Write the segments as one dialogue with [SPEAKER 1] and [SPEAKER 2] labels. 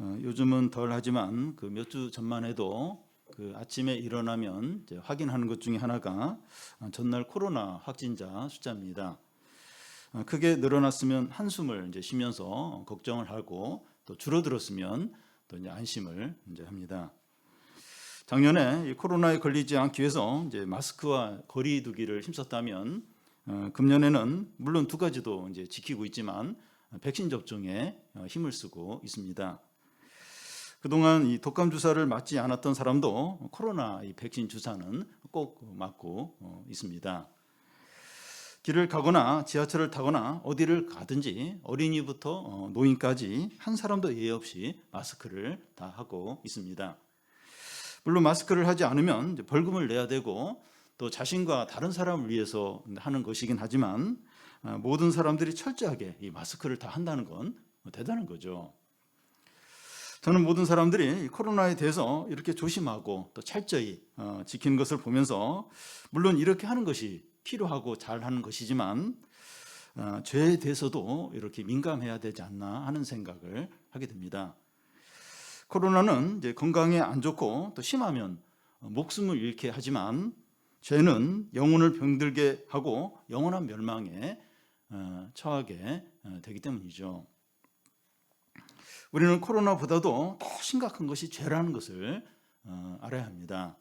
[SPEAKER 1] 요즘은 덜 하지만 그 몇 주 전만 해도 그 아침에 일어나면 이제 확인하는 것 중에 하나가 전날 코로나 확진자 숫자입니다. 크게 늘어났으면 한숨을 이제 쉬면서 걱정을 하고 또 줄어들었으면 또 이제 안심을 이제 합니다. 작년에 이 코로나에 걸리지 않기 위해서 이제 마스크와 거리 두기를 힘썼다면 금년에는 물론 두 가지도 이제 지키고 있지만 백신 접종에 힘을 쓰고 있습니다. 그동안 이 독감 주사를 맞지 않았던 사람도 코로나 이 백신 주사는 꼭 맞고 있습니다. 길을 가거나 지하철을 타거나 어디를 가든지 어린이부터 노인까지 한 사람도 예외 없이 마스크를 다 하고 있습니다. 물론 마스크를 하지 않으면 벌금을 내야 되고 또 자신과 다른 사람을 위해서 하는 것이긴 하지만 모든 사람들이 철저하게 이 마스크를 다 한다는 건 대단한 거죠. 저는 모든 사람들이 코로나에 대해서 이렇게 조심하고 또 철저히 지키는 것을 보면서 물론 이렇게 하는 것이 필요하고 잘하는 것이지만 죄에 대해서도 이렇게 민감해야 되지 않나 하는 생각을 하게 됩니다. 코로나는 이제 건강에 안 좋고 또 심하면 목숨을 잃게 하지만 죄는 영혼을 병들게 하고 영원한 멸망에 처하게 되기 때문이죠. 우리는 코로나보다도 더 심각한 것이 죄라는 것을 알아야 합니다.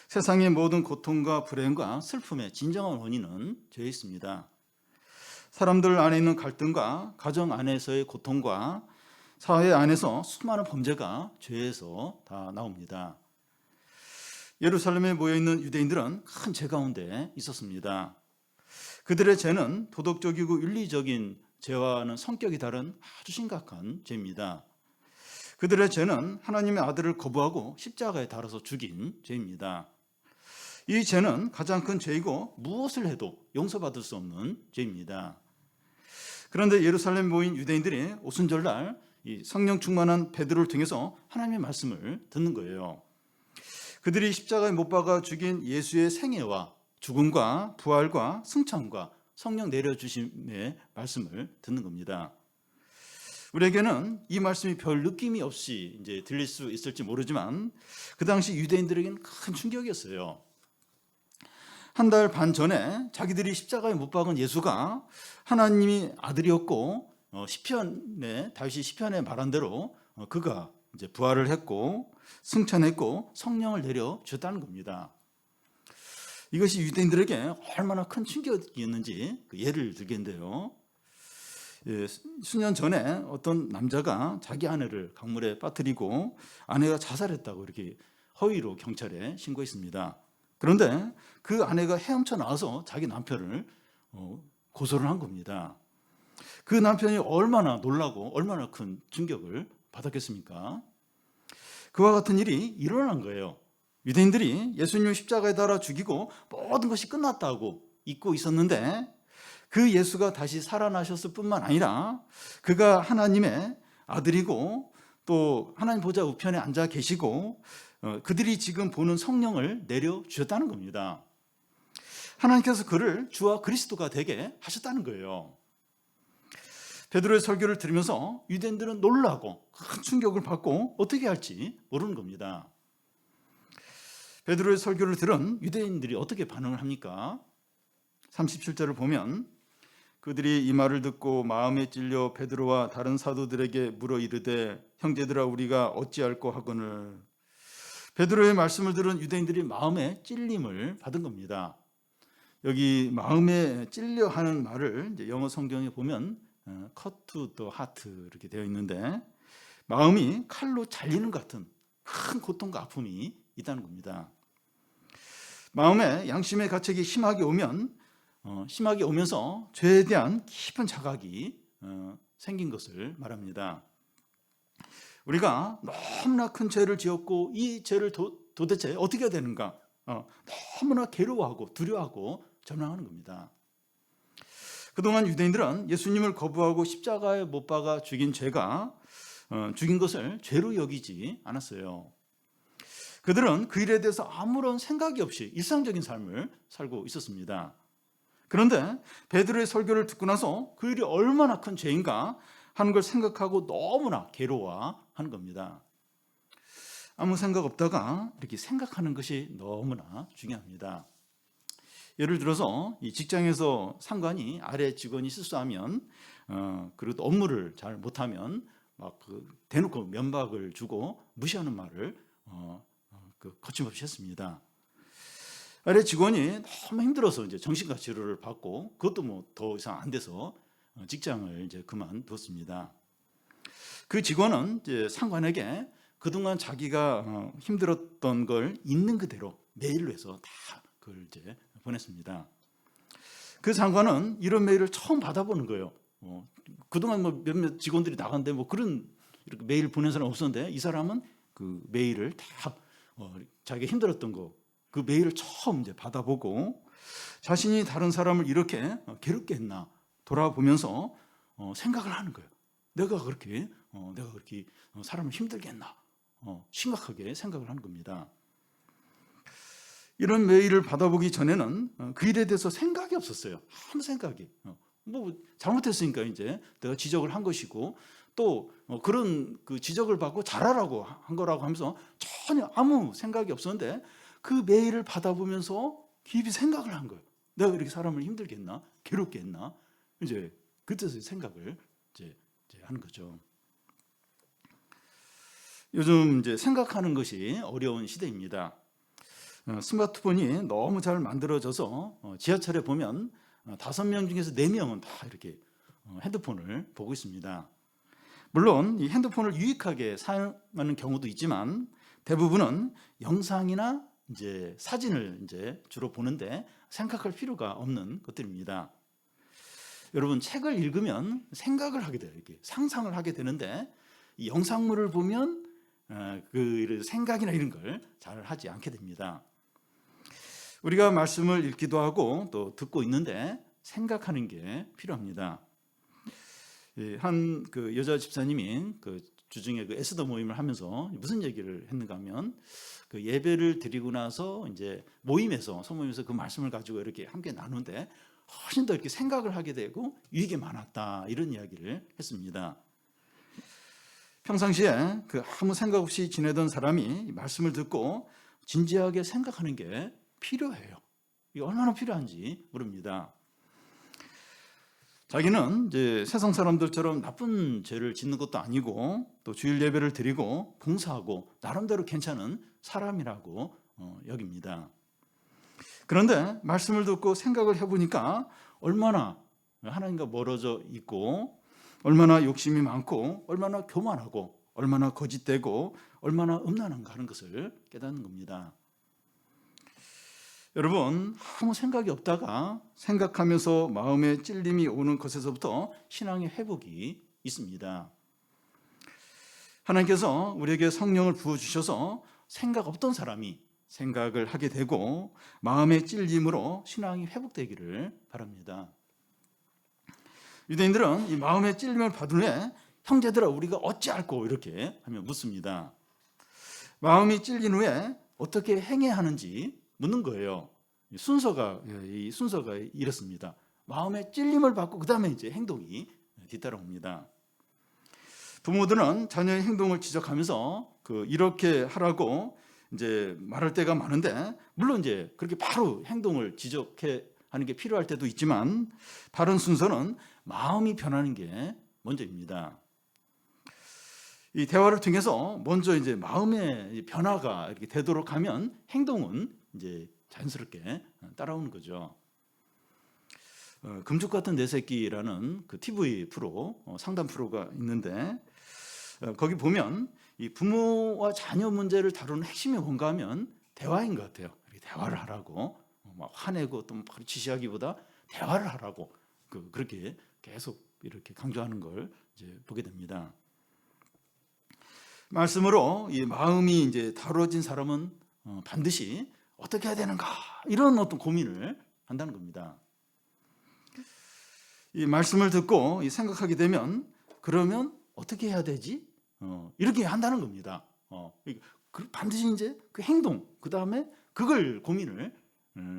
[SPEAKER 1] 세상의 모든 고통과 불행과 슬픔의 진정한 원인은 죄에 있습니다. 사람들 안에 있는 갈등과 가정 안에서의 고통과 사회 안에서 수많은 범죄가 죄에서 다 나옵니다. 예루살렘에 모여있는 유대인들은 큰 죄 가운데 있었습니다. 그들의 죄는 도덕적이고 윤리적인 죄와는 성격이 다른 아주 심각한 죄입니다. 그들의 죄는 하나님의 아들을 거부하고 십자가에 달아서 죽인 죄입니다. 이 죄는 가장 큰 죄이고 무엇을 해도 용서받을 수 없는 죄입니다. 그런데 예루살렘에 모인 유대인들이 오순절날 이 성령 충만한 베드로를 통해서 하나님의 말씀을 듣는 거예요. 그들이 십자가에 못 박아 죽인 예수의 생애와 죽음과 부활과 승천과 성령 내려주심의 말씀을 듣는 겁니다. 우리에게는 이 말씀이 별 느낌이 없이 이제 들릴 수 있을지 모르지만 그 당시 유대인들에게는 큰 충격이었어요. 한 달 반 전에 자기들이 십자가에 못 박은 예수가 하나님이 아들이었고 시편에 다윗이 시편에 말한 대로 그가 이제 부활을 했고 승천했고 성령을 내려 주었다는 겁니다. 이것이 유대인들에게 얼마나 큰 충격이었는지 그 예를 들겠는데요. 수년 전에 어떤 남자가 자기 아내를 강물에 빠뜨리고 아내가 자살했다고 이렇게 허위로 경찰에 신고했습니다. 그런데 그 아내가 헤엄쳐 나와서 자기 남편을 고소를 한 겁니다. 그 남편이 얼마나 놀라고 얼마나 큰 충격을 받았겠습니까? 그와 같은 일이 일어난 거예요. 유대인들이 예수님을 십자가에 달아 죽이고 모든 것이 끝났다고 잊고 있었는데 그 예수가 다시 살아나셨을 뿐만 아니라 그가 하나님의 아들이고 또 하나님 보좌 우편에 앉아 계시고 그들이 지금 보는 성령을 내려주셨다는 겁니다. 하나님께서 그를 주와 그리스도가 되게 하셨다는 거예요. 베드로의 설교를 들으면서 유대인들은 놀라고 큰 충격을 받고 어떻게 할지 모르는 겁니다. 베드로의 설교를 들은 유대인들이 어떻게 반응을 합니까? 37절을 보면 그들이 이 말을 듣고 마음에 찔려 베드로와 다른 사도들에게 물어 이르되 형제들아 우리가 어찌할꼬 하거늘. 베드로의 말씀을 들은 유대인들이 마음에 찔림을 받은 겁니다. 여기 마음에 찔려 하는 말을 이제 영어 성경에 보면 cut to the heart 이렇게 되어 있는데 마음이 칼로 잘리는 것 같은 큰 고통과 아픔이 있다는 겁니다. 마음에 양심의 가책이 심하게 오면서 죄에 대한 깊은 자각이 생긴 것을 말합니다. 우리가 너무나 큰 죄를 지었고 이 죄를 도대체 어떻게 해야 되는가 너무나 괴로워하고 두려워하고 절망하는 겁니다. 그동안 유대인들은 예수님을 거부하고 십자가에 못 박아 죽인 것을 죄로 여기지 않았어요. 그들은 그 일에 대해서 아무런 생각이 없이 일상적인 삶을 살고 있었습니다. 그런데 베드로의 설교를 듣고 나서 그 일이 얼마나 큰 죄인가 하는 걸 생각하고 너무나 괴로워하는 겁니다. 아무 생각 없다가 이렇게 생각하는 것이 너무나 중요합니다. 예를 들어서 이 직장에서 상관이 아래 직원이 실수하면 그리고 또 업무를 잘 못하면 막 대놓고 면박을 주고 무시하는 말을 거침없이 했습니다. 아래 직원이 너무 힘들어서 이제 정신과 치료를 받고 그것도 뭐 더 이상 안 돼서 직장을 이제 그만뒀습니다. 그 직원은 이제 상관에게 그동안 자기가 힘들었던 걸 있는 그대로 메일로 해서 다 그걸 이제 보냈습니다. 그 상관은 이런 메일을 처음 받아보는 거예요. 그동안 뭐 몇몇 직원들이 나갔는데 뭐 그런 이렇게 메일 보낸 사람 없었는데 이 사람은 그 메일을 다 자기가 힘들었던 거 그 메일을 처음 이제 받아보고 자신이 다른 사람을 이렇게 괴롭게 했나 돌아보면서 생각을 하는 거예요. 내가 그렇게 사람을 힘들게 했나 심각하게 생각을 하는 겁니다. 이런 메일을 받아보기 전에는 그 일에 대해서 생각이 없었어요. 아무 생각이. 뭐 잘못했으니까 이제 내가 지적을 한 것이고 또 그런 그 지적을 받고 잘하라고 한 거라고 하면서 전혀 아무 생각이 없었는데 그 메일을 받아보면서 깊이 생각을 한 거예요. 내가 이렇게 사람을 힘들게 했나? 괴롭게 했나? 이제 그때서 생각을 이제 하는 거죠. 요즘 이제 생각하는 것이 어려운 시대입니다. 스마트폰이 너무 잘 만들어져서 지하철에 보면 5명 중에서 4명은 다 이렇게 핸드폰을 보고 있습니다. 물론 이 핸드폰을 유익하게 사용하는 경우도 있지만 대부분은 영상이나 이제 사진을 이제 주로 보는데 생각할 필요가 없는 것들입니다. 여러분 책을 읽으면 생각을 하게 돼요. 이렇게 상상을 하게 되는데 이 영상물을 보면 그 생각이나 이런 걸 잘 하지 않게 됩니다. 우리가 말씀을 읽기도 하고 또 듣고 있는데 생각하는 게 필요합니다. 한 그 여자 집사님이 그 주중에 그 에스더 모임을 하면서 무슨 얘기를 했는가 하면 그 예배를 드리고 나서 이제 모임에서 소모임에서 그 말씀을 가지고 이렇게 함께 나누는데 훨씬 더 이렇게 생각을 하게 되고 유익이 많았다 이런 이야기를 했습니다. 평상시에 그 아무 생각 없이 지내던 사람이 말씀을 듣고 진지하게 생각하는 게 필요해요. 이게 얼마나 필요한지 모릅니다. 자기는 이제 세상 사람들처럼 나쁜 죄를 짓는 것도 아니고 또 주일 예배를 드리고 봉사하고 나름대로 괜찮은 사람이라고 여깁니다. 그런데 말씀을 듣고 생각을 해보니까 얼마나 하나님과 멀어져 있고 얼마나 욕심이 많고 얼마나 교만하고 얼마나 거짓되고 얼마나 음란한가 하는 것을 깨닫는 겁니다. 여러분 아무 생각이 없다가 생각하면서 마음에 찔림이 오는 것에서부터 신앙의 회복이 있습니다. 하나님께서 우리에게 성령을 부어주셔서 생각 없던 사람이 생각을 하게 되고 마음의 찔림으로 신앙이 회복되기를 바랍니다. 유대인들은 이 마음의 찔림을 받은 후에 형제들아 우리가 어찌할꼬 이렇게 하며 묻습니다. 마음이 찔린 후에 어떻게 행해야 하는지 묻는 거예요. 이 순서가 이렇습니다. 마음의 찔림을 받고 그 다음에 이제 행동이 뒤따라옵니다. 부모들은 자녀의 행동을 지적하면서 이렇게 하라고 이제 말할 때가 많은데 물론 이제 그렇게 바로 행동을 지적해 하는 게 필요할 때도 있지만 바른 순서는 마음이 변하는 게 먼저입니다. 이 대화를 통해서 먼저 이제 마음의 변화가 이렇게 되도록 하면 행동은 이제 자연스럽게 따라오는 거죠. 금죽 같은 내 새끼라는 그 TV 프로 상담 프로가 있는데 거기 보면 이 부모와 자녀 문제를 다루는 핵심이 뭔가 하면 대화인 것 같아요. 이렇게 대화를 하라고 막 화내고 또 바로 지시하기보다 대화를 하라고 그렇게 계속 이렇게 강조하는 걸 이제 보게 됩니다. 말씀으로 이 마음이 이제 다루어진 사람은 반드시 어떻게 해야 되는가 이런 어떤 고민을 한다는 겁니다. 이 말씀을 듣고 생각하게 되면 그러면 어떻게 해야 되지? 이렇게 한다는 겁니다. 반드시 이제 그 행동 그 다음에 그걸 고민을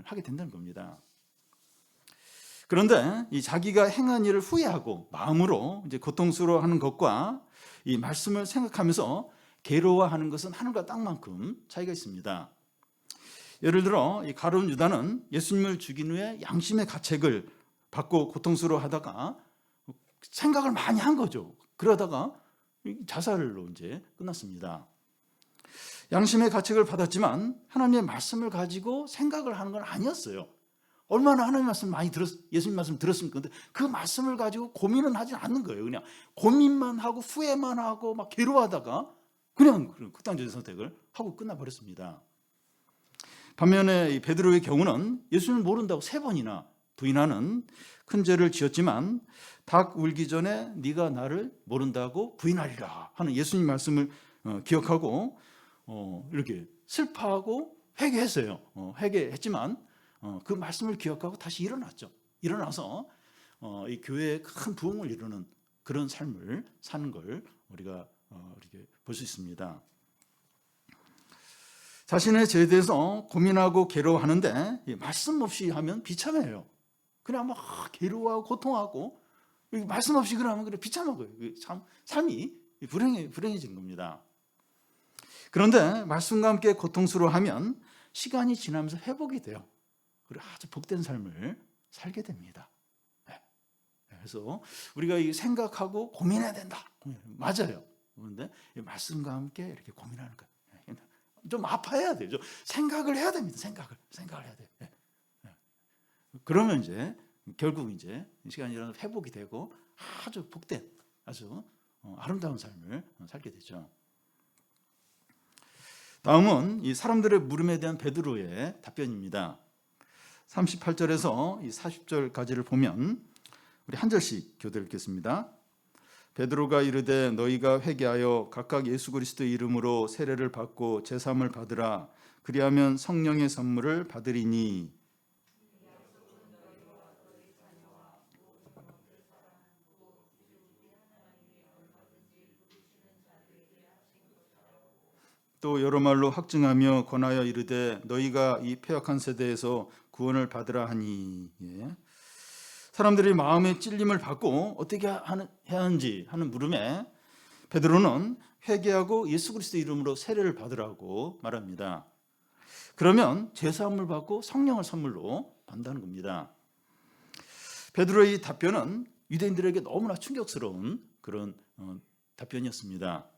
[SPEAKER 1] 하게 된다는 겁니다. 그런데 이 자기가 행한 일을 후회하고 마음으로 이제 고통스러워하는 것과 이 말씀을 생각하면서 괴로워하는 것은 하늘과 땅만큼 차이가 있습니다. 예를 들어 이 가룟 유다는 예수님을 죽인 후에 양심의 가책을 받고 고통스러워하다가 생각을 많이 한 거죠. 그러다가 자살로 이제 끝났습니다. 양심의 가책을 받았지만 하나님의 말씀을 가지고 생각을 하는 건 아니었어요. 얼마나 하나님 말씀 많이 예수님 말씀 들었습니까? 근데 그 말씀을 가지고 고민은 하지 않는 거예요. 그냥 고민만 하고 후회만 하고 막 괴로워하다가 그냥 극단적인 선택을 하고 끝나버렸습니다. 반면에 이 베드로의 경우는 예수님을 모른다고 3번이나 부인하는 큰 죄를 지었지만 닭 울기 전에 네가 나를 모른다고 부인하리라 하는 예수님 말씀을 기억하고 이렇게 슬퍼하고 회개했어요. 회개했지만 그 말씀을 기억하고 다시 일어났죠. 일어나서 이 교회에 큰 부흥을 이루는 그런 삶을 사는 걸 우리가 이렇게 볼 수 있습니다. 자신의 죄에 대해서 고민하고 괴로워하는데 말씀 없이 하면 비참해요. 그냥 막 괴로워하고 고통하고 말씀 없이 그러면 그래 비참한 거예요. 참 삶이 불행해진 겁니다. 그런데 말씀과 함께 고통스러워하면 시간이 지나면서 회복이 돼요. 그리고 아주 복된 삶을 살게 됩니다. 그래서 우리가 이 생각하고 고민해야 된다. 맞아요. 그런데 말씀과 함께 이렇게 고민하는 거예요. 좀 아파야 돼요. 좀 생각을 해야 됩니다. 생각을 해야 돼요. 그러면 이제 결국 이제 시간이 지나서 회복이 되고 아주 복된 아주 아름다운 삶을 살게 되죠. 다음은 이 사람들의 물음에 대한 베드로의 답변입니다. 38절에서 이 40절까지를 보면 우리 한 절씩 교대 읽겠습니다. 베드로가 이르되 너희가 회개하여 각각 예수 그리스도의 이름으로 세례를 받고 제사함을 받으라. 그리하면 성령의 선물을 받으리니. 또 여러 말로 확증하며 권하여 이르되 너희가 이 패역한 세대에서 구원을 받으라 하니. 사람들이 마음의 찔림을 받고 어떻게 해야 하는지 하는 물음에 베드로는 회개하고 예수 그리스도 이름으로 세례를 받으라고 말합니다. 그러면 제사함을 받고 성령을 선물로 받는다는 겁니다. 베드로의 이 답변은 유대인들에게 너무나 충격스러운 그런 답변이었습니다.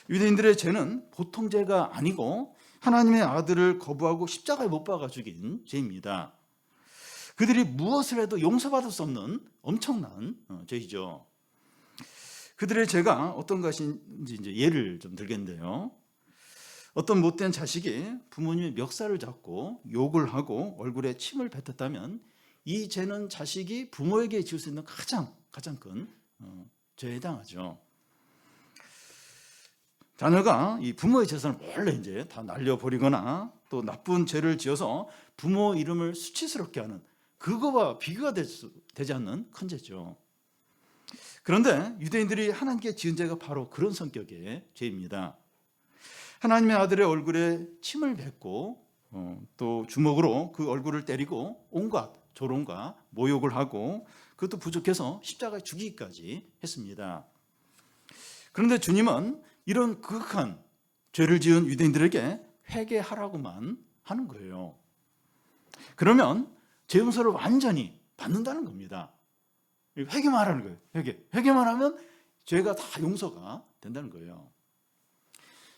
[SPEAKER 1] 유대인들의 죄는 보통 죄가 아니고 하나님의 아들을 거부하고 십자가에 못 박아 죽인 죄입니다. 그들이 무엇을 해도 용서받을 수 없는 엄청난 죄이죠. 그들의 죄가 어떤 것인지 이제 예를 좀 들겠는데요. 어떤 못된 자식이 부모님의 멱살을 잡고 욕을 하고 얼굴에 침을 뱉었다면 이 죄는 자식이 부모에게 지을 수 있는 가장 큰 죄에 해당하죠. 자녀가 이 부모의 재산을 몰래 이제 다 날려버리거나 또 나쁜 죄를 지어서 부모 이름을 수치스럽게 하는 그거와 비교가 되지 않는 큰 죄죠. 그런데 유대인들이 하나님께 지은 죄가 바로 그런 성격의 죄입니다. 하나님의 아들의 얼굴에 침을 뱉고 또 주먹으로 그 얼굴을 때리고 온갖 조롱과 모욕을 하고 그것도 부족해서 십자가에 죽이기까지 했습니다. 그런데 주님은 이런 극한 죄를 지은 유대인들에게 회개하라고만 하는 거예요. 그러면 죄 용서를 완전히 받는다는 겁니다. 회개만 하라는 거예요. 회개만 하면 죄가 다 용서가 된다는 거예요.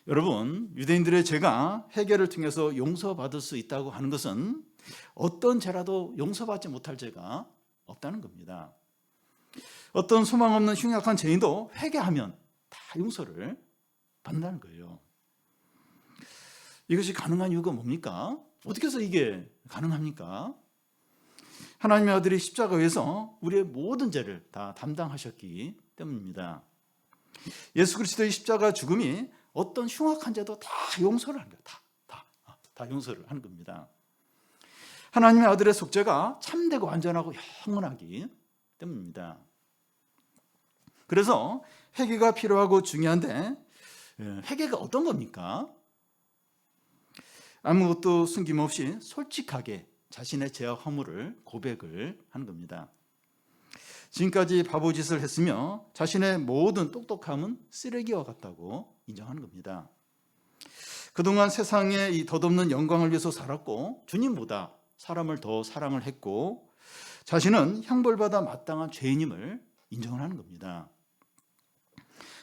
[SPEAKER 1] 여러분, 유대인들의 죄가 회개를 통해서 용서받을 수 있다고 하는 것은 어떤 죄라도 용서받지 못할 죄가 없다는 겁니다. 어떤 소망 없는 흉악한 죄인도 회개하면 다 용서를 받는다는 거예요. 이것이 가능한 이유가 뭡니까? 어떻게 해서 이게 가능합니까? 하나님의 아들이 십자가에서 우리의 모든 죄를 다 담당하셨기 때문입니다. 예수 그리스도의 십자가 죽음이 어떤 흉악한 죄도 다 용서를 하는 거예요. 다 용서를 하는 겁니다. 하나님의 아들의 속죄가 참되고 완전하고 영원하기 때문입니다. 그래서 회개가 필요하고 중요한데 회개가 어떤 겁니까? 아무것도 숨김없이 솔직하게 자신의 죄와 허물을 고백을 하는 겁니다. 지금까지 바보짓을 했으며 자신의 모든 똑똑함은 쓰레기와 같다고 인정하는 겁니다. 그동안 세상에 이 덧없는 영광을 위해서 살았고 주님보다 사람을 더 사랑을 했고 자신은 형벌받아 마땅한 죄인임을 인정을 하는 겁니다.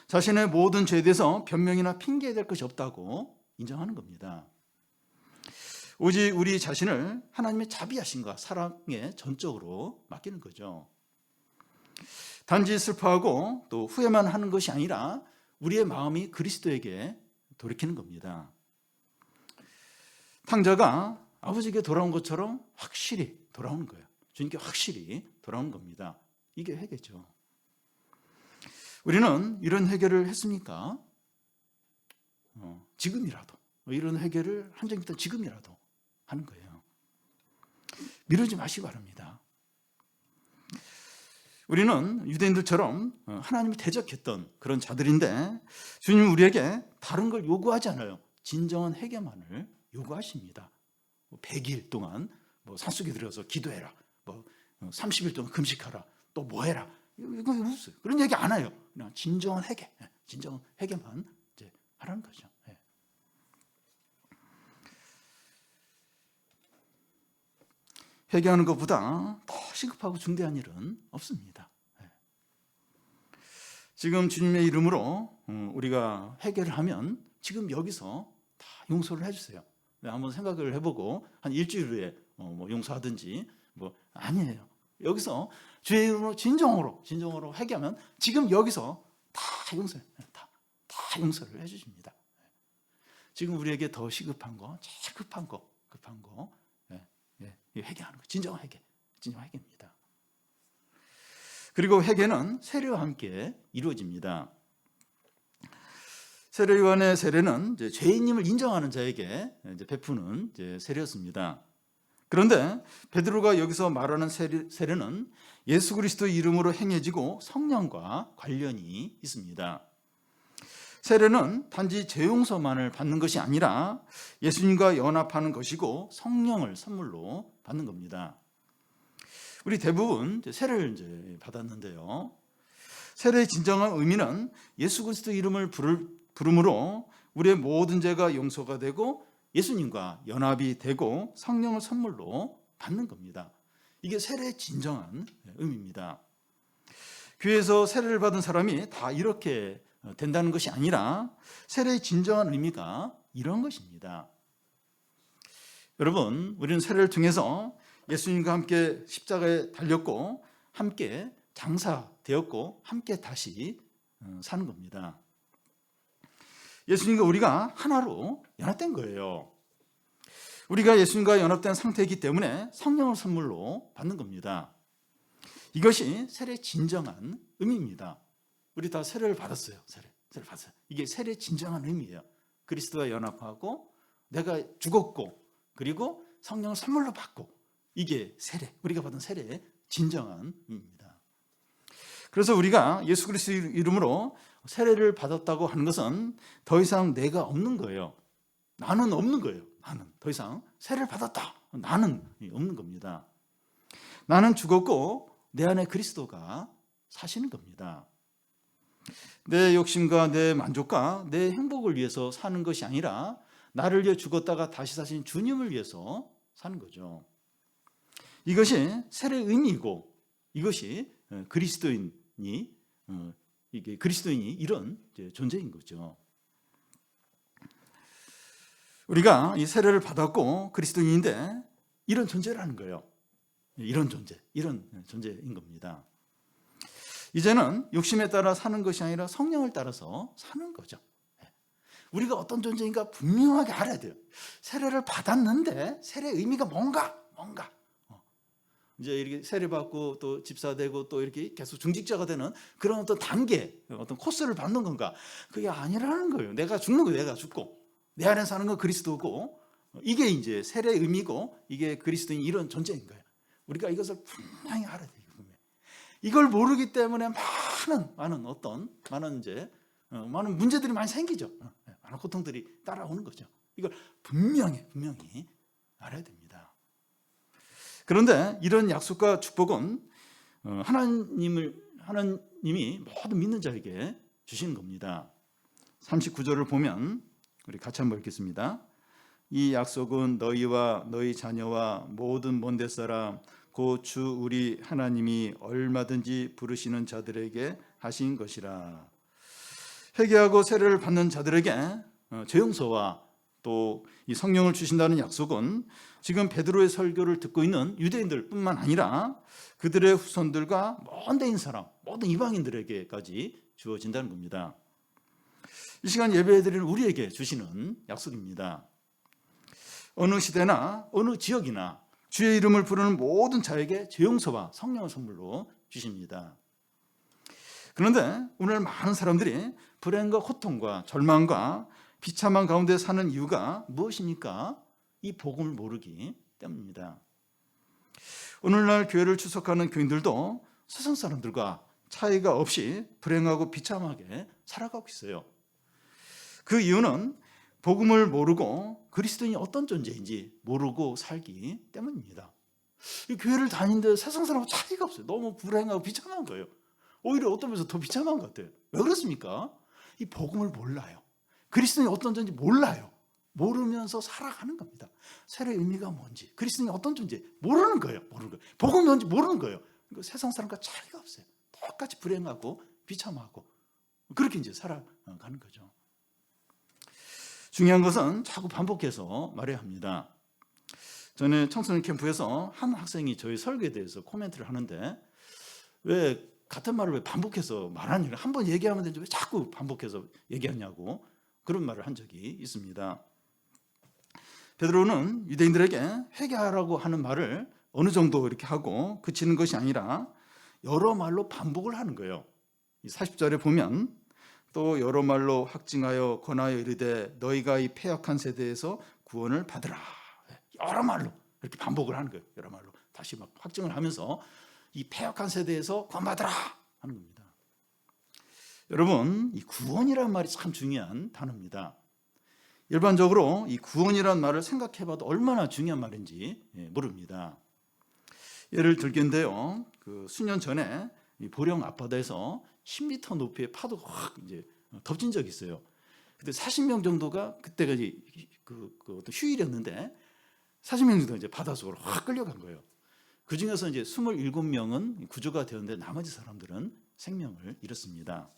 [SPEAKER 1] 자신의 모든 죄에 대해서 변명이나 핑계될 것이 없다고 인정하는 겁니다. 오직 우리 자신을 하나님의 자비하심과 사랑에 전적으로 맡기는 거죠. 단지 슬퍼하고 또 후회만 하는 것이 아니라 우리의 마음이 그리스도에게 돌이키는 겁니다. 탕자가 아버지에게 돌아온 것처럼 확실히 돌아오는 거예요. 주님께 확실히 돌아오는 겁니다. 이게 회개죠. 우리는 이런 회개를 했습니까? 지금이라도 이런 회개를 한 적 있다 지금이라도 하는 거예요. 미루지 마시기 바랍니다. 우리는 유대인들처럼 하나님이 대적했던 그런 자들인데 주님은 우리에게 다른 걸 요구하지 않아요. 진정한 회개만을 요구하십니다. 100일 동안 산속에 들어가서 기도해라. 30일 동안 금식하라. 또 뭐 해라. 이거 없어요. 그런 얘기 안 해요. 그냥 진정한 회개. 진정한 회개만 이제 하라는 거죠. 회개하는 것보다 더 시급하고 중대한 일은 없습니다. 지금 주님의 이름으로 우리가 회개를 하면 지금 여기서 다 용서를 해주세요. 한번 생각을 해보고 한 일주일 후에 용서하든지 아니에요. 여기서 주의 이름으로 진정으로 회개하면 지금 여기서 다 용서해요. 다 용서를 해주십니다. 지금 우리에게 더 시급한 거, 제일 급한 거 회개하는 거, 진정한 회개입니다. 그리고 회개는 세례와 함께 이루어집니다. 세례요한의 세례는 이제 죄인임을 인정하는 자에게 이제 베푸는 이제 세례였습니다. 그런데 베드로가 여기서 말하는 세례는 예수 그리스도의 이름으로 행해지고 성령과 관련이 있습니다. 세례는 단지 죄 용서만을 받는 것이 아니라 예수님과 연합하는 것이고 성령을 선물로 받는 겁니다. 우리 대부분 세례를 이제 받았는데요. 세례의 진정한 의미는 예수 그리스도 이름을 부름으로 우리의 모든 죄가 용서가 되고 예수님과 연합이 되고 성령을 선물로 받는 겁니다. 이게 세례의 진정한 의미입니다. 교회에서 세례를 받은 사람이 다 이렇게 된다는 것이 아니라 세례의 진정한 의미가 이런 것입니다. 여러분, 우리는 세례를 통해서 예수님과 함께 십자가에 달렸고 함께 장사되었고 함께 다시 사는 겁니다. 예수님과 우리가 하나로 연합된 거예요. 우리가 예수님과 연합된 상태이기 때문에 성령을 선물로 받는 겁니다. 이것이 세례의 진정한 의미입니다. 우리 다 세례를 받았어요. 세례를 받았어요. 이게 세례의 진정한 의미예요. 그리스도와 연합하고 내가 죽었고 그리고 성령을 선물로 받고 이게 세례, 우리가 받은 세례의 진정한 의미입니다. 그래서 우리가 예수 그리스도 이름으로 세례를 받았다고 하는 것은 더 이상 내가 없는 거예요. 나는 없는 거예요. 나는 더 이상 세례를 받았다. 나는 없는 겁니다. 나는 죽었고 내 안에 그리스도가 사시는 겁니다. 내 욕심과 내 만족과 내 행복을 위해서 사는 것이 아니라 나를 위해 죽었다가 다시 사신 주님을 위해서 사는 거죠. 이것이 세례의 의미이고 이것이 그리스도인이 이런 존재인 거죠. 우리가 이 세례를 받았고 그리스도인인데 이런 존재라는 거예요. 이런 존재인 겁니다. 이제는 욕심에 따라 사는 것이 아니라 성령을 따라서 사는 거죠. 우리가 어떤 존재인가 분명하게 알아야 돼요. 세례를 받았는데 세례의 의미가 뭔가 이제 이렇게 세례받고 또 집사되고 또 이렇게 계속 중직자가 되는 그런 어떤 단계, 어떤 코스를 받는 건가? 그게 아니라는 거예요. 내가 죽는 거예요. 내가 죽고 내 안에 사는 건 그리스도고 이게 이제 세례의 의미고 이게 그리스도인 이런 존재인 거예요. 우리가 이것을 분명히 알아야 돼요. 이걸 모르기 때문에 많은 문제들이 많이 생기죠. 많은 고통들이 따라오는 거죠. 이걸 분명히 알아야 됩니다. 그런데 이런 약속과 축복은 하나님이 모든 믿는 자에게 주시는 겁니다. 39절을 보면 우리 같이 한번 읽겠습니다. 이 약속은 너희와 너희 자녀와 모든 먼데 사람 곧 주 우리 하나님이 얼마든지 부르시는 자들에게 하신 것이라. 회개하고 세례를 받는 자들에게 죄 용서와 또 이 성령을 주신다는 약속은 지금 베드로의 설교를 듣고 있는 유대인들뿐만 아니라 그들의 후손들과 먼 데인 사람, 모든 이방인들에게까지 주어진다는 겁니다. 이 시간 예배드리는 우리에게 주시는 약속입니다. 어느 시대나 어느 지역이나 주의 이름을 부르는 모든 자에게 죄 용서와 성령을 선물로 주십니다. 그런데 오늘 많은 사람들이 불행과 고통과 절망과 비참한 가운데 사는 이유가 무엇입니까? 이 복음을 모르기 때문입니다. 오늘날 교회를 출석하는 교인들도 세상 사람들과 차이가 없이 불행하고 비참하게 살아가고 있어요. 그 이유는 복음을 모르고 그리스도인이 어떤 존재인지 모르고 살기 때문입니다. 이 교회를 다니는데 세상 사람하고 차이가 없어요. 너무 불행하고 비참한 거예요. 오히려 어떤 면에서 더 비참한 것 같아요. 왜 그렇습니까? 이 복음을 몰라요. 그리스도인이 어떤 존재인지 몰라요. 모르면서 살아가는 겁니다. 세례의 의미가 뭔지, 그리스도인이 어떤 존재 모르는 거예요. 복음이 뭔지 모르는 거예요. 그러니까 세상 사람과 차이가 없어요. 똑같이 불행하고 비참하고 그렇게 이제 살아가는 거죠. 중요한 것은 자꾸 반복해서 말해야 합니다. 전에 청소년 캠프에서 한 학생이 저희 설교에 대해서 코멘트를 하는데 왜 같은 말을 왜 반복해서 말하냐, 한번 얘기하면 되는데 왜 자꾸 반복해서 얘기하냐고 그런 말을 한 적이 있습니다. 베드로는 유대인들에게 회개하라고 하는 말을 어느 정도 이렇게 하고 그치는 것이 아니라 여러 말로 반복을 하는 거예요. 40절에 보면 또 여러 말로 확증하여 권하여 이르되 너희가 이 패역한 세대에서 구원을 받으라. 여러 말로 이렇게 반복을 하는 거예요. 여러 말로 다시 막 확증을 하면서 이 패역한 세대에서 구원받으라 하는 겁니다. 여러분, 이 구원이라는 말이 참 중요한 단어입니다. 일반적으로 이 구원이라는 말을 생각해봐도 얼마나 중요한 말인지 모릅니다. 예를 들겠는데요, 그 수년 전에 이 보령 앞바다에서 10m 높이의 파도가 확 이제 덮친 적이 있어요. 그때 40명 정도가 그때가 그 어떤 휴일이었는데 40명 정도 이제 바닷속으로 확 끌려간 거예요. 그 중에서 이제 27명은 구조가 되었는데 나머지 사람들은 생명을 잃었습니다.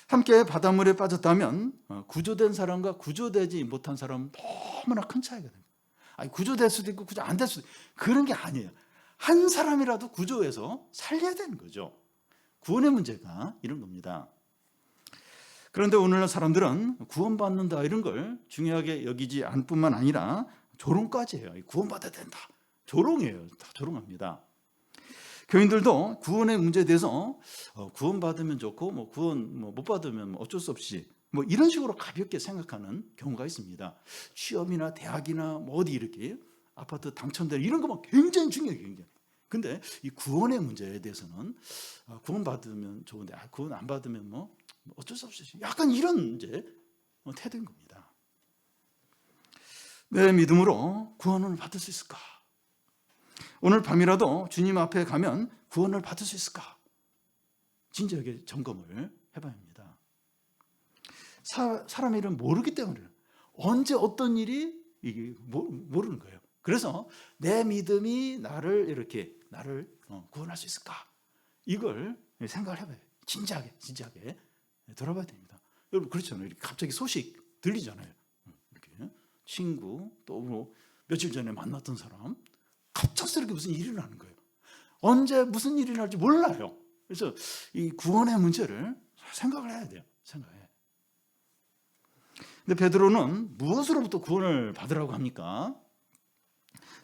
[SPEAKER 1] 함께 바닷물에 빠졌다면 구조된 사람과 구조되지 못한 사람은 너무나 큰 차이가 됩니다. 아니, 구조될 수도 있고 구조 안 될 수도 있고 그런 게 아니에요. 한 사람이라도 구조해서 살려야 되는 거죠. 구원의 문제가 이런 겁니다. 그런데 오늘날 사람들은 구원받는다 이런 걸 중요하게 여기지 않을 뿐만 아니라 조롱까지 해요. 구원받아야 된다. 조롱이에요. 다 조롱합니다. 교인들도 구원의 문제에 대해서 구원받으면 좋고 구원 못 받으면 어쩔 수 없이 이런 식으로 가볍게 생각하는 경우가 있습니다. 취업이나 대학이나 어디 이렇게 아파트 당첨되는 이런 것만 굉장히 중요해요. 굉장히. 근데 이 구원의 문제에 대해서는 구원받으면 좋은데 구원 안 받으면 어쩔 수 없이 약간 이런 이제 태도인 겁니다. 내 믿음으로 구원을 받을 수 있을까? 오늘 밤이라도 주님 앞에 가면 구원을 받을 수 있을까? 진지하게 점검을 해봐야 합니다. 사람의 일은 모르기 때문에 언제 어떤 일이 이게 모르는 거예요. 그래서 내 믿음이 나를 구원할 수 있을까? 이걸 생각을 해봐요. 진지하게 돌아봐야 됩니다. 여러분 그렇잖아요. 이렇게 갑자기 소식 들리잖아요. 이렇게 친구 또 며칠 전에 만났던 사람 갑작스럽게 무슨 일이 일어나는 거예요. 언제 무슨 일이 날지 몰라요. 그래서 이 구원의 문제를 생각을 해야 돼요. 근데 베드로는 무엇으로부터 구원을 받으라고 합니까?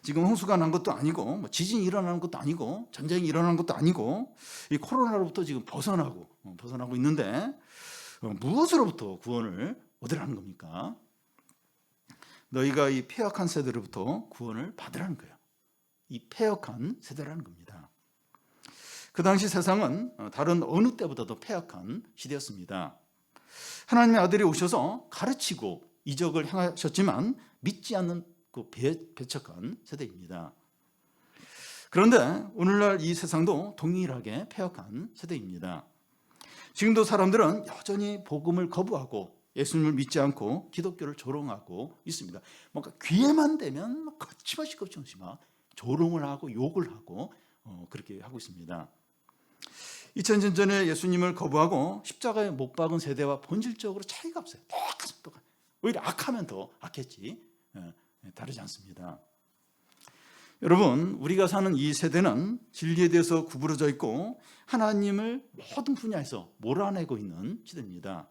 [SPEAKER 1] 지금 홍수가 난 것도 아니고 지진이 일어나는 것도 아니고 전쟁이 일어나는 것도 아니고 이 코로나로부터 지금 벗어나고 있는데 무엇으로부터 구원을 얻으라는 겁니까? 너희가 이 패역한 세대로부터 구원을 받으라는 거예요. 이 패역한 세대라는 겁니다. 그 당시 세상은 다른 어느 때보다도 패역한 시대였습니다. 하나님의 아들이 오셔서 가르치고 이적을 행하셨지만 믿지 않는 그 배척한 세대입니다. 그런데 오늘날 이 세상도 동일하게 패역한 세대입니다. 지금도 사람들은 여전히 복음을 거부하고 예수님을 믿지 않고 기독교를 조롱하고 있습니다. 뭔가 기회만 되면 거침없이 막 조롱을 하고 욕을 하고 그렇게 하고 있습니다. 2000년 전에 예수님을 거부하고 십자가에 못 박은 세대와 본질적으로 차이가 없어요. 똑같습니다. 오히려 악하면 더 악했지 다르지 않습니다. 여러분, 우리가 사는 이 세대는 진리에 대해서 구부러져 있고 하나님을 모든 분야에서 몰아내고 있는 시대입니다.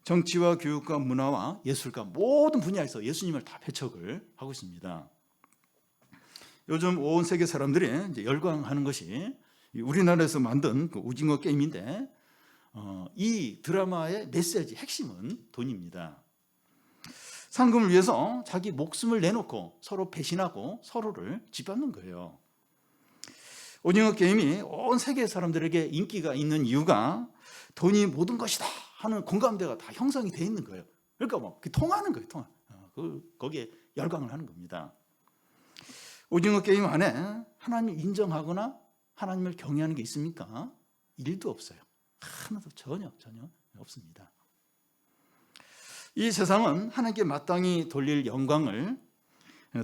[SPEAKER 1] 정치와 교육과 문화와 예술과 모든 분야에서 예수님을 다 배척을 하고 있습니다. 요즘 온 세계 사람들이 이제 열광하는 것이 우리나라에서 만든 그 오징어 게임인데 이 드라마의 메시지 핵심은 돈입니다. 상금을 위해서 자기 목숨을 내놓고 서로 배신하고 서로를 짓밟는 거예요. 오징어 게임이 온 세계 사람들에게 인기가 있는 이유가 돈이 모든 것이다 하는 공감대가 다 형성이 돼 있는 거예요. 그러니까 뭐 통하는 거예요. 거기에 열광을 하는 겁니다. 오징어 게임 안에 하나님을 인정하거나 하나님을 경외하는 게 있습니까? 일도 없어요. 하나도 전혀 없습니다. 이 세상은 하나님께 마땅히 돌릴 영광을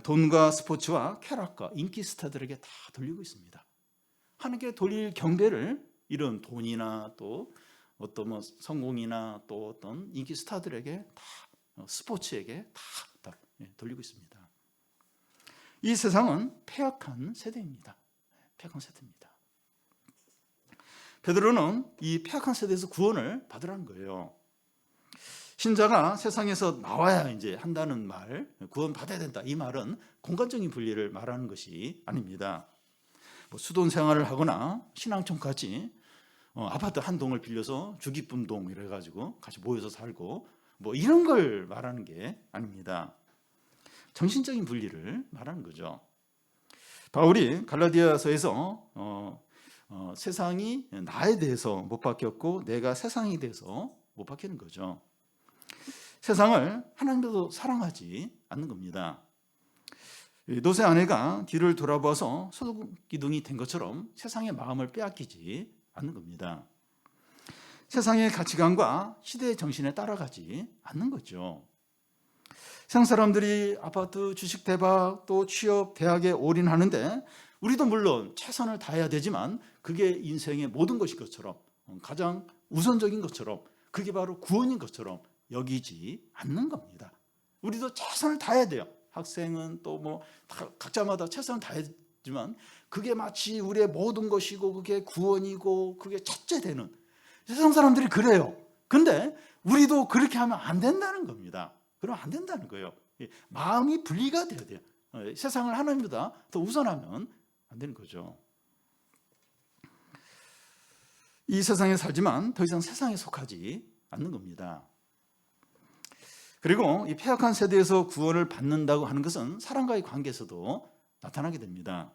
[SPEAKER 1] 돈과 스포츠와 쾌락과 인기 스타들에게 다 돌리고 있습니다. 하나님께 돌릴 경배를 이런 돈이나 또 어떤 뭐 성공이나 또 어떤 인기 스타들에게 다 스포츠에게 다 돌리고 있습니다. 이 세상은 패역한 세대입니다. 패역한 세대입니다. 베드로는 이 패역한 세대에서 구원을 받으라는 거예요. 신자가 세상에서 나와야 이제 한다는 말, 구원받아야 된다. 이 말은 공간적인 분리를 말하는 것이 아닙니다. 뭐 수돈 생활을 하거나 신앙촌까지 아파트 한 동을 빌려서 주기쁨동 이래가지고 같이 모여서 살고 뭐 이런 걸 말하는 게 아닙니다. 정신적인 분리를 말하는 거죠. 바울이 갈라디아서에서 세상이 나에 대해서 못 바뀌었고 내가 세상에 대해서 못 바뀌는 거죠. 세상을 하나님도 사랑하지 않는 겁니다. 노새 아내가 뒤를 돌아봐서 소기둥이 된 것처럼 세상의 마음을 빼앗기지 않는 겁니다. 세상의 가치관과 시대의 정신에 따라가지 않는 거죠. 세상 사람들이 아파트 주식 대박 또 취업 대학에 올인하는데 우리도 물론 최선을 다해야 되지만 그게 인생의 모든 것인 것처럼 가장 우선적인 것처럼 그게 바로 구원인 것처럼 여기지 않는 겁니다. 우리도 최선을 다해야 돼요. 학생은 또 뭐 각자마다 최선을 다하지만 그게 마치 우리의 모든 것이고 그게 구원이고 그게 첫째 되는 세상 사람들이 그래요. 근데 우리도 그렇게 하면 안 된다는 겁니다. 그러면 안 된다는 거예요. 마음이 분리가 돼야 돼요. 세상을 하나님보다 더 우선하면 안 되는 거죠. 이 세상에 살지만 더 이상 세상에 속하지 않는 겁니다. 그리고 이 패역한 세대에서 구원을 받는다고 하는 것은 사람과의 관계에서도 나타나게 됩니다.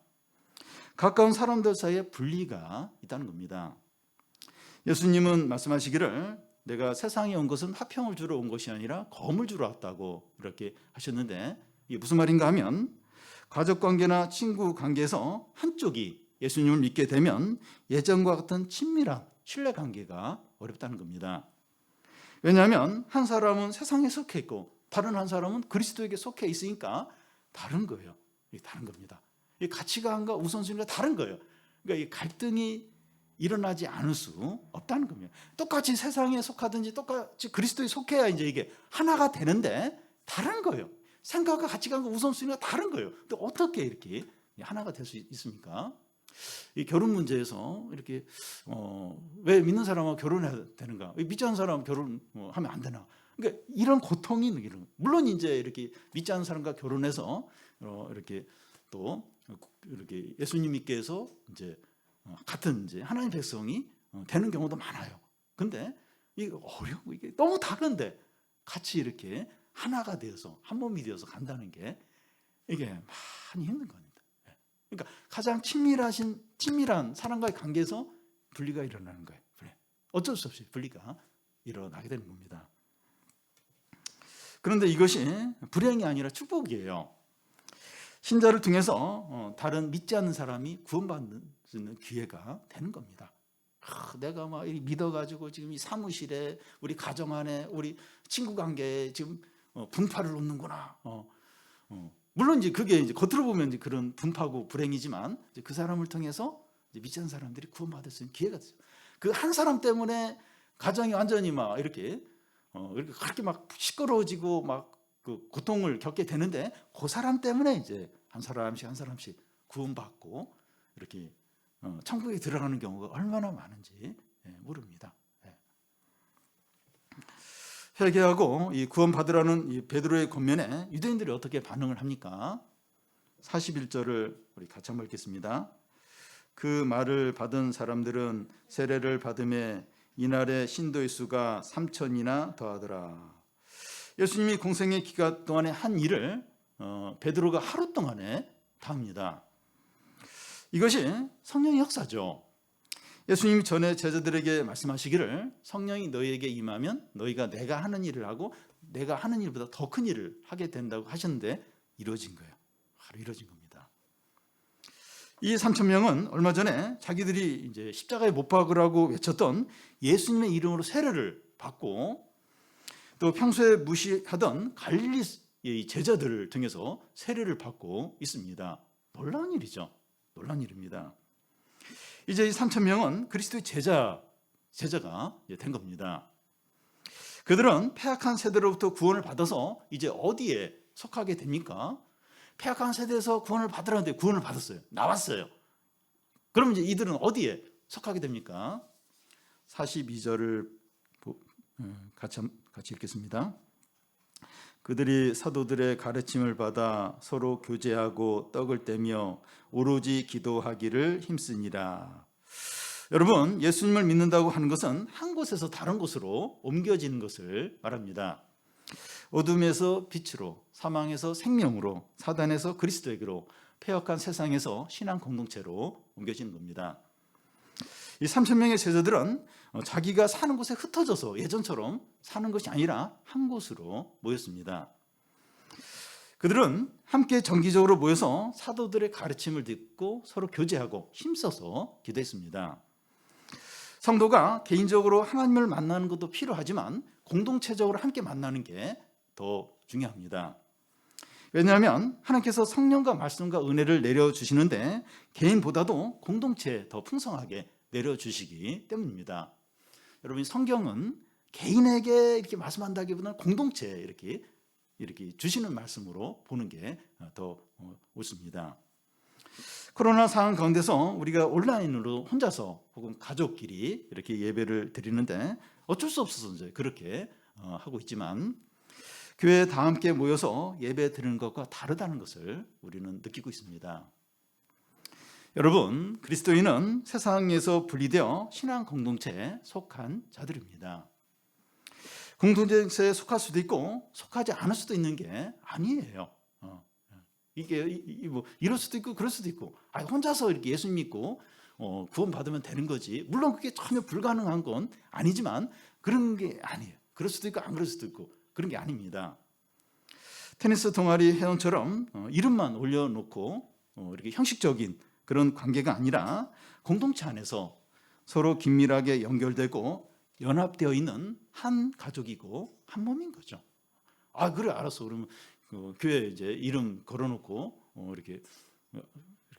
[SPEAKER 1] 가까운 사람들 사이에 분리가 있다는 겁니다. 예수님은 말씀하시기를 내가 세상에 온 것은 화평을 주러 온 것이 아니라 검을 주러 왔다고 이렇게 하셨는데 이게 무슨 말인가 하면 가족관계나 친구 관계에서 한쪽이 예수님을 믿게 되면 예전과 같은 친밀한 신뢰관계가 어렵다는 겁니다. 왜냐하면 한 사람은 세상에 속해 있고 다른 한 사람은 그리스도에게 속해 있으니까 다른 거예요. 이게 다른 겁니다. 이 가치관과 우선순위가 다른 거예요. 그러니까 이 갈등이 일어나지 않을 수 없다는 겁니다. 똑같이 세상에 속하든지 똑같이 그리스도에 속해야 이제 이게 하나가 되는데 다른 거예요. 생각과 가치관과 우선순위가 다른 거예요. 또 어떻게 이렇게 하나가 될 수 있습니까? 이 결혼 문제에서 이렇게 왜 믿는 사람하고 결혼해야 되는가? 믿지 않는 사람하고 결혼하면 안 되나? 그러니까 이런 고통이 이런 물론 이제 이렇게 믿지 않는 사람과 결혼해서 이렇게 또 이렇게 예수님 믿게 해서 이제 같은 이제 하나님 백성이 되는 경우도 많아요. 근데 이게 어려워 이게 너무 다른데 같이 이렇게 하나가 되어서 한 몸이 되어서 간다는 게 이게 많이 힘든 겁니다. 그러니까 가장 친밀한 사람과의 관계에서 분리가 일어나는 거예요. 어쩔 수 없이 분리가 일어나게 되는 겁니다. 그런데 이것이 불행이 아니라 축복이에요. 신자를 통해서 다른 믿지 않는 사람이 구원받는 기회가 되는 겁니다. 내가 막 믿어가지고 지금 이 사무실에, 우리 가정 안에, 우리 친구 관계에 지금 분파를 놓는구나. 물론 이제 그게 이제 겉으로 보면 이제 그런 분파고 불행이지만, 이제 그 사람을 통해서 이제 믿지 않는 사람들이 구원받을 수 있는 기회가 되죠. 그 한 사람 때문에 가정이 완전히 막 이렇게 그렇게 막 시끄러워지고 막 그 고통을 겪게 되는데, 그 사람 때문에 이제 한 사람씩 구원받고 이렇게 천국에 들어가는 경우가 얼마나 많은지 모릅니다. 회개하고 이 구원받으라는 이 베드로의 권면에 유대인들이 어떻게 반응을 합니까? 41절을 우리 같이 한번 읽겠습니다. 그 말을 받은 사람들은 세례를 받음에 이날의 신도의 수가 3,000이나 더하더라. 예수님이 공생의 기간 동안에 한 일을 베드로가 하루 동안에 다 합니다. 이것이 성령의 역사죠. 예수님이 전에 제자들에게 말씀하시기를, 성령이 너희에게 임하면 너희가 내가 하는 일을 하고 내가 하는 일보다 더 큰 일을 하게 된다고 하셨는데, 이루어진 거예요. 바로 이루어진 겁니다. 이 3,000명은 얼마 전에 자기들이 이제 십자가에 못 박으라고 외쳤던 예수님의 이름으로 세례를 받고, 또 평소에 무시하던 갈릴리 제자들을 통해서 세례를 받고 있습니다. 놀라운 일이죠. 놀라운 일입니다. 이제 이 3,000명은 그리스도의 제자가 된 겁니다. 그들은 패악한 세대로부터 구원을 받아서 이제 어디에 속하게 됩니까? 패악한 세대에서 구원을 받으라는데 구원을 받았어요. 나왔어요. 그럼 이제 이들은 어디에 속하게 됩니까? 42절을 같이 읽겠습니다. 그들이 사도들의 가르침을 받아 서로 교제하고 떡을 떼며 오로지 기도하기를 힘쓰니라. 여러분, 예수님을 믿는다고 하는 것은 한 곳에서 다른 곳으로 옮겨지는 것을 말합니다. 어둠에서 빛으로, 사망에서 생명으로, 사단에서 그리스도에게로, 패역한 세상에서 신앙 공동체로 옮겨지는 겁니다. 이 3,000명의 제자들은 자기가 사는 곳에 흩어져서 예전처럼 사는 것이 아니라 한 곳으로 모였습니다. 그들은 함께 정기적으로 모여서 사도들의 가르침을 듣고 서로 교제하고 힘써서 기도했습니다. 성도가 개인적으로 하나님을 만나는 것도 필요하지만 공동체적으로 함께 만나는 게 더 중요합니다. 왜냐하면 하나님께서 성령과 말씀과 은혜를 내려주시는데 개인보다도 공동체에 더 풍성하게 내려주시기 때문입니다. 여러분, 성경은 개인에게 이렇게 말씀한다기보다는 공동체에 이렇게 주시는 말씀으로 보는 게 더 옳습니다. 코로나 상황 가운데서 우리가 온라인으로 혼자서 혹은 가족끼리 이렇게 예배를 드리는데 어쩔 수 없어서 이제 그렇게 하고 있지만, 교회에 다 함께 모여서 예배 드리는 것과 다르다는 것을 우리는 느끼고 있습니다. 여러분, 그리스도인은 세상에서 분리되어 신앙 공동체에 속한 자들입니다. 공동체에 속할 수도 있고 속하지 않을 수도 있는 게 아니에요. 이게 뭐 이럴 수도 있고 그럴 수도 있고, 혼자서 이렇게 예수 믿고 구원 받으면 되는 거지. 물론 그게 전혀 불가능한 건 아니지만 그런 게 아니에요. 그럴 수도 있고 안 그럴 수도 있고 그런 게 아닙니다. 테니스 동아리 회원처럼 이름만 올려놓고 이렇게 형식적인 그런 관계가 아니라 공동체 안에서 서로 긴밀하게 연결되고 연합되어 있는 한 가족이고 한 몸인 거죠. 그래, 알았어. 그러면 교회 이제 이름 걸어놓고 이렇게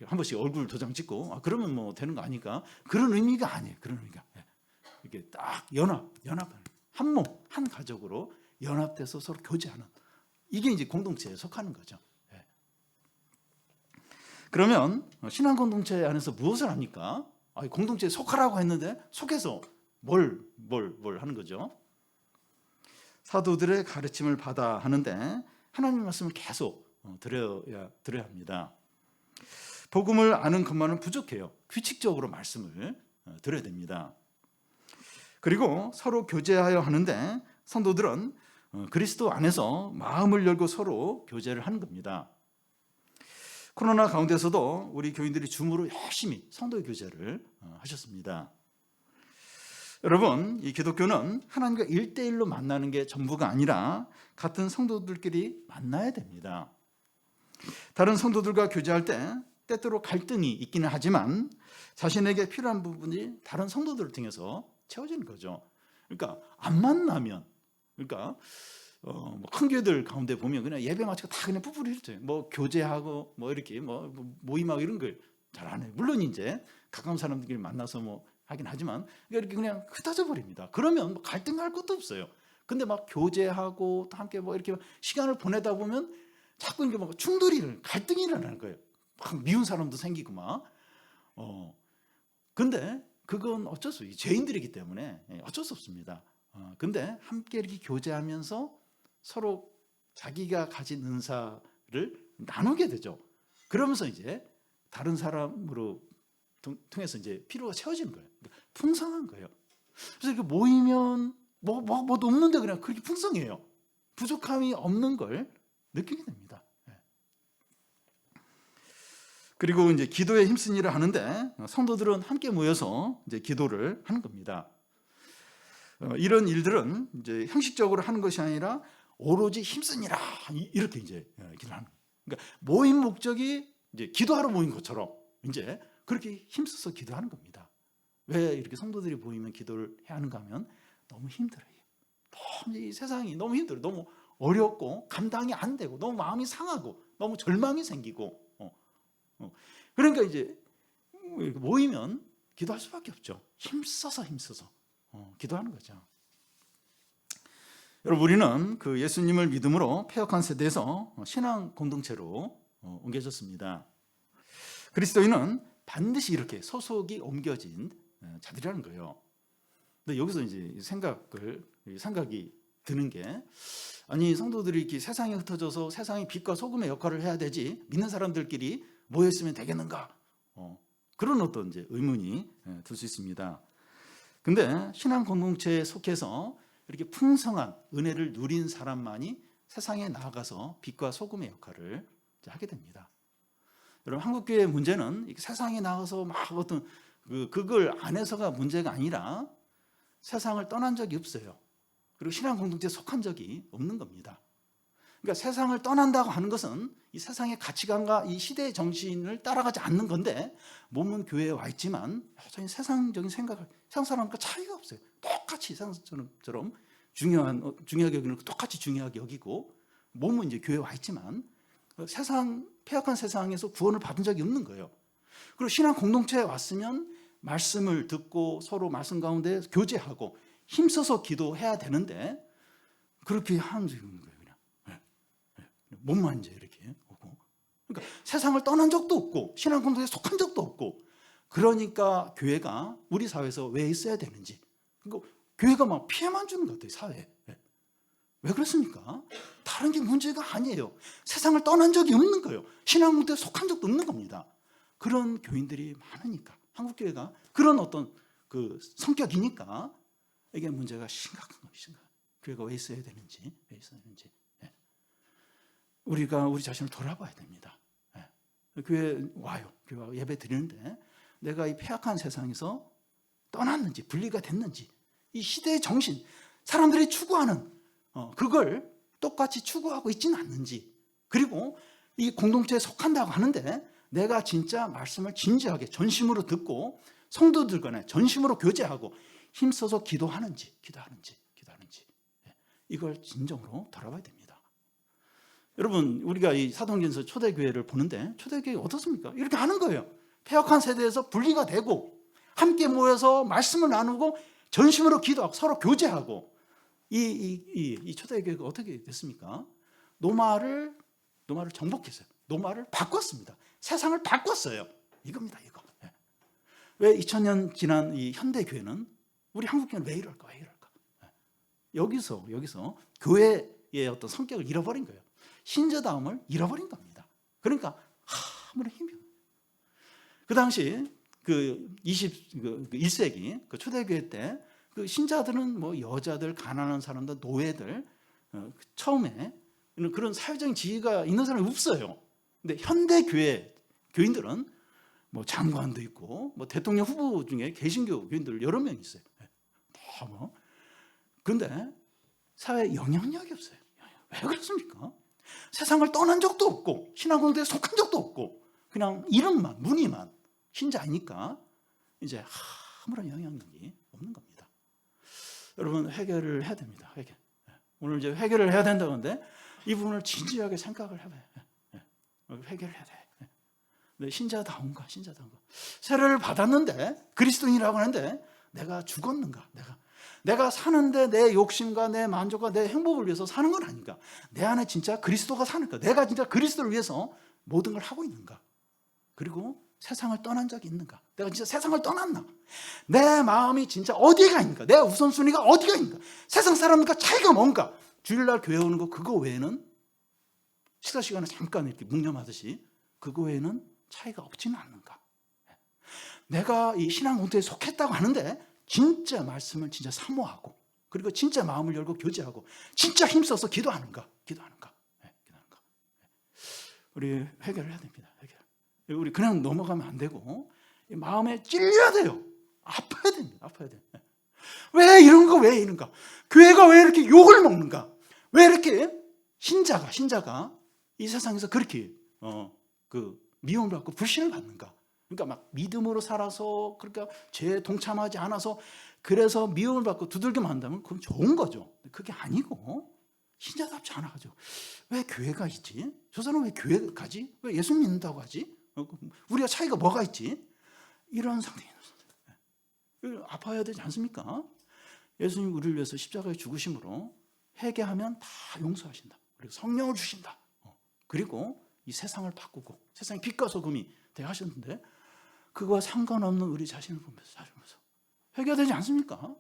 [SPEAKER 1] 한 번씩 얼굴 도장 찍고 그러면 뭐 되는 거 아니까, 그런 의미가 아니에요. 그런 의미가 이게 딱 연합하는 한 몸, 한 가족으로 연합돼서 서로 교제하는, 이게 이제 공동체에 속하는 거죠. 그러면 신앙 공동체 안에서 무엇을 합니까? 공동체에 속하라고 했는데 속해서 뭘 하는 거죠? 사도들의 가르침을 받아 하는데 하나님의 말씀을 계속 들어야 합니다. 복음을 아는 것만은 부족해요. 규칙적으로 말씀을 들어야 됩니다. 그리고 서로 교제하여 하는데 성도들은 그리스도 안에서 마음을 열고 서로 교제를 하는 겁니다. 코로나 가운데서도 우리 교인들이 줌으로 열심히 성도 교제를 하셨습니다. 여러분, 이 기독교는 하나님과 1대1로 만나는 게 전부가 아니라 같은 성도들끼리 만나야 됩니다. 다른 성도들과 교제할 때 때때로 갈등이 있기는 하지만 자신에게 필요한 부분이 다른 성도들을 통해서 채워지는 거죠. 그러니까 안 만나면, 그러니까 뭐 큰 교회들 가운데 보면 그냥 예배 마치고 다 그냥 뿔뿔이 흩어요. 뭐 교제하고 뭐 이렇게 뭐 모임하고 이런 걸 잘 안 해요. 물론 이제 가까운 사람들끼리 만나서 뭐 하긴 하지만 이렇게 그냥 흩어져 버립니다. 그러면 뭐 갈등할 것도 없어요. 근데 막 교제하고 또 함께 뭐 이렇게 시간을 보내다 보면 자꾸 이게 막 충돌이, 갈등이 일어나는 거예요. 막 미운 사람도 생기고 막. 근데 그건 어쩔 수 없어요. 죄인들이기 때문에 어쩔 수 없습니다. 근데 함께 이렇게 교제하면서 서로 자기가 가진 은사를 나누게 되죠. 그러면서 이제 다른 사람으로 통해서 이제 필요가 채워지는 거예요. 그러니까 풍성한 거예요. 그래서 이렇게 모이면 뭐도 없는데 그냥 그렇게 풍성해요. 부족함이 없는 걸 느끼게 됩니다. 그리고 이제 기도에 힘쓴 일을 하는데 성도들은 함께 모여서 이제 기도를 하는 겁니다. 이런 일들은 이제 형식적으로 하는 것이 아니라 오로지 힘쓰니라 이렇게 이제 기도하는 거예요. 그러니까 모임 목적이 이제 기도하러 모인 것처럼 이제 그렇게 힘써서 기도하는 겁니다. 왜 이렇게 성도들이 모이면 기도를 해야 하는가 하면 너무 힘들어요. 너무 이 세상이 너무 힘들어요. 너무 어렵고 감당이 안 되고 너무 마음이 상하고 너무 절망이 생기고 그러니까 이제 모이면 기도할 수밖에 없죠. 힘써서 기도하는 거죠. 여러분, 우리는 그 예수님을 믿음으로 폐역한 세대에서 신앙 공동체로 옮겨졌습니다. 그리스도인은 반드시 이렇게 소속이 옮겨진 자들이라는 거예요. 근데 여기서 이제 생각이 드는 게, 아니 성도들이 이렇게 세상에 흩어져서 세상이 빛과 소금의 역할을 해야 되지 믿는 사람들끼리 모였으면 되겠는가? 그런 어떤 이제 의문이 들 수 있습니다. 근데 신앙 공동체에 속해서 이렇게 풍성한 은혜를 누린 사람만이 세상에 나아가서 빛과 소금의 역할을 하게 됩니다. 여러분, 한국교회의 문제는 세상에 나가서 막 어떤 그걸 안에서가 문제가 아니라 세상을 떠난 적이 없어요. 그리고 신앙 공동체에 속한 적이 없는 겁니다. 그러니까 세상을 떠난다고 하는 것은 이 세상의 가치관과 이 시대의 정신을 따라가지 않는 건데, 몸은 교회에 와 있지만 여전히 세상적인 생각을 세상 사람과 차이가 없어요. 똑같이 세상처럼 중요하게 여기는 거 똑같이 중요하게 여기고, 몸은 이제 교회에 와 있지만 폐역한 세상에서 구원을 받은 적이 없는 거예요. 그리고 신앙 공동체에 왔으면 말씀을 듣고 서로 말씀 가운데 교제하고 힘써서 기도해야 되는데 그렇게 하는 적이 없는 거예요. 몸만 이제 이렇게 오고, 그러니까 세상을 떠난 적도 없고 신앙 공동체에 속한 적도 없고, 그러니까 교회가 우리 사회에서 왜 있어야 되는지, 그러니까 교회가 막 피해만 주는 것 같아요, 사회에. 왜 그렇습니까? 다른 게 문제가 아니에요. 세상을 떠난 적이 없는 거예요. 신앙 공동체에 속한 적도 없는 겁니다. 그런 교인들이 많으니까, 한국 교회가 그런 어떤 그 성격이니까 이게 문제가 심각한 겁니다. 교회가 왜 있어야 되는지, 우리가 우리 자신을 돌아봐야 됩니다. 교회 와요. 교회 예배 드리는데 내가 이 폐악한 세상에서 떠났는지, 분리가 됐는지, 이 시대의 정신, 사람들이 추구하는 그걸 똑같이 추구하고 있지는 않는지, 그리고 이 공동체에 속한다고 하는데 내가 진짜 말씀을 진지하게 전심으로 듣고 성도들 간에 전심으로 교제하고 힘써서 기도하는지 이걸 진정으로 돌아봐야 됩니다. 여러분, 우리가 이 사도행전에서 초대교회를 보는데 초대교회 어떻습니까? 이렇게 하는 거예요. 폐역한 세대에서 분리가 되고 함께 모여서 말씀을 나누고 전심으로 기도하고 서로 교제하고, 이 초대교회가 어떻게 됐습니까? 노마를 정복했어요. 노마를 바꿨습니다. 세상을 바꿨어요. 이겁니다, 이거. 왜 2000년 지난 이 현대교회는, 우리 한국교회는 왜 이럴까? 여기서 교회의 어떤 성격을 잃어버린 거예요. 신자다움을 잃어버린 겁니다. 그러니까 아무리 힘이 없어요. 그 당시 그 21세기 그 초대교회 때 그 신자들은 뭐 여자들, 가난한 사람들, 노예들, 처음에 그런 사회적인 지위가 있는 사람이 없어요. 근데 현대 교인들은 뭐 장관도 있고 뭐 대통령 후보 중에 개신교 교인들 여러 명 있어요. 그런데 사회에 영향력이 없어요. 왜 그렇습니까? 세상을 떠난 적도 없고 신앙 공동체에 속한 적도 없고 그냥 이름만 무늬만 신자이니까 이제 아무런 영향력이 없는 겁니다. 여러분 회개를 해야 됩니다. 회개. 오늘 이제 회개를 해야 된다는데 이 부분을 진지하게 생각을 해봐요. 회개를 해야 돼. 신자다운가 신자다운가. 세례를 받았는데 그리스도인이라고 하는데 내가 죽었는가? 내가 사는데 내 욕심과 내 만족과 내 행복을 위해서 사는 건 아닌가? 내 안에 진짜 그리스도가 사는가? 내가 진짜 그리스도를 위해서 모든 걸 하고 있는가? 그리고 세상을 떠난 적이 있는가? 내가 진짜 세상을 떠났나? 내 마음이 진짜 어디가 있는가? 내 우선순위가 어디가 있는가? 세상 사람과 차이가 뭔가? 주일날 교회 오는 거 그거 외에는 식사 시간에 잠깐 이렇게 묵념하듯이 그거 외에는 차이가 없지는 않는가? 내가 이 신앙 공동체에 속했다고 하는데 진짜 말씀을 진짜 사모하고 그리고 진짜 마음을 열고 교제하고 진짜 힘써서 기도하는가? 우리 회개를 해야 됩니다. 우리 그냥 넘어가면 안 되고 마음에 찔려야 돼요. 아파야 됩니다. 왜 이런가? 교회가 왜 이렇게 욕을 먹는가? 왜 이렇게 신자가 이 세상에서 그렇게 미움을 받고 불신을 받는가? 그러니까 막 믿음으로 살아서 그러니까 죄에 동참하지 않아서 그래서 미움을 받고 두들기만 한다면 그건 좋은 거죠. 그게 아니고 신자답지 않아가지고 왜 교회가 있지? 저 사람 왜 교회 가지? 왜 예수 믿는다고 하지? 우리가 차이가 뭐가 있지? 이런 상태에 아파야 되지 않습니까? 예수님 우리를 위해서 십자가에 죽으심으로 회개하면 다 용서하신다. 그리고 성령을 주신다. 그리고 이 세상을 바꾸고 세상의 빛과 소금이 되게 하셨는데 그거와 상관없는 우리 자신을 보면서 회개해야 되지 않습니까?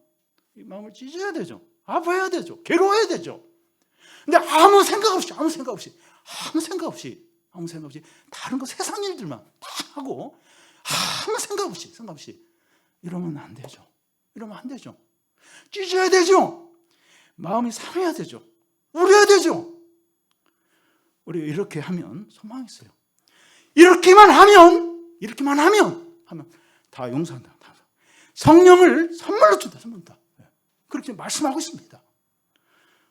[SPEAKER 1] 이 마음을 찢어야 되죠. 아파야 되죠. 괴로워야 되죠. 근데 아무 생각 없이 다른 거 세상 일들만 다 하고 아무 생각 없이 이러면 안 되죠. 찢어야 되죠. 마음이 상해야 되죠. 울어야 되죠. 우리 이렇게 하면 소망이 있어요. 이렇게만 하면 다 용서한다. 성령을 선물로 준다. 그렇게 말씀하고 있습니다.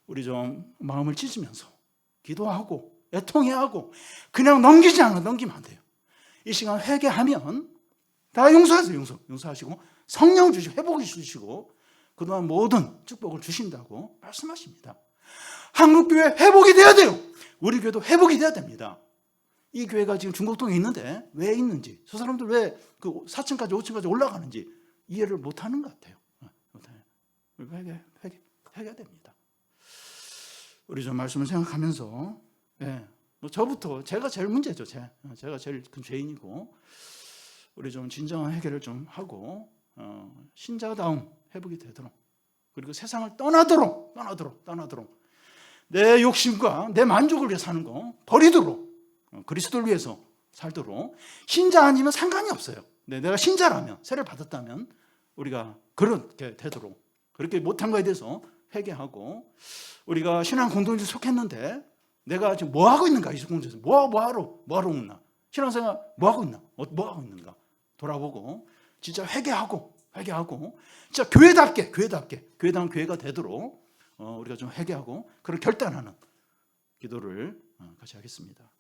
[SPEAKER 1] 우리 좀 마음을 찢으면서 기도하고 애통해하고 그냥 넘기면 안 돼요. 이 시간 회개하면 다 용서하세요. 용서하시고 성령 주시고 회복을 주시고 그동안 모든 축복을 주신다고 말씀하십니다. 한국교회 회복이 돼야 돼요. 우리 교회도 회복이 돼야 됩니다. 이 교회가 지금 중곡동에 있는데 왜 있는지 저 사람들 왜 그 4층까지 5층까지 올라가는지 이해를 못하는 것 같아요. 회개해야 됩니다. 우리 좀 말씀을 생각하면서 저부터 제가 제일 문제죠. 제가 제일 큰 죄인이고 우리 좀 진정한 해결을 좀 하고 신자다움 회복이 되도록 그리고 세상을 떠나도록 내 욕심과 내 만족을 위해 사는 거 버리도록 그리스도를 위해서 살도록 신자 아니면 상관이 없어요. 내가 신자라면 세례를 받았다면 우리가 그렇게 되도록 그렇게 못한 거에 대해서 회개하고 우리가 신앙 공동체에 속했는데 내가 지금 뭐 하고 있는가? 이 공동체에서 뭐하러 있나? 신앙생활 뭐 하고 있는가? 돌아보고 진짜 회개하고 진짜 교회답게 교회다운 교회가 되도록 우리가 좀 회개하고 그런 결단하는 기도를 같이 하겠습니다.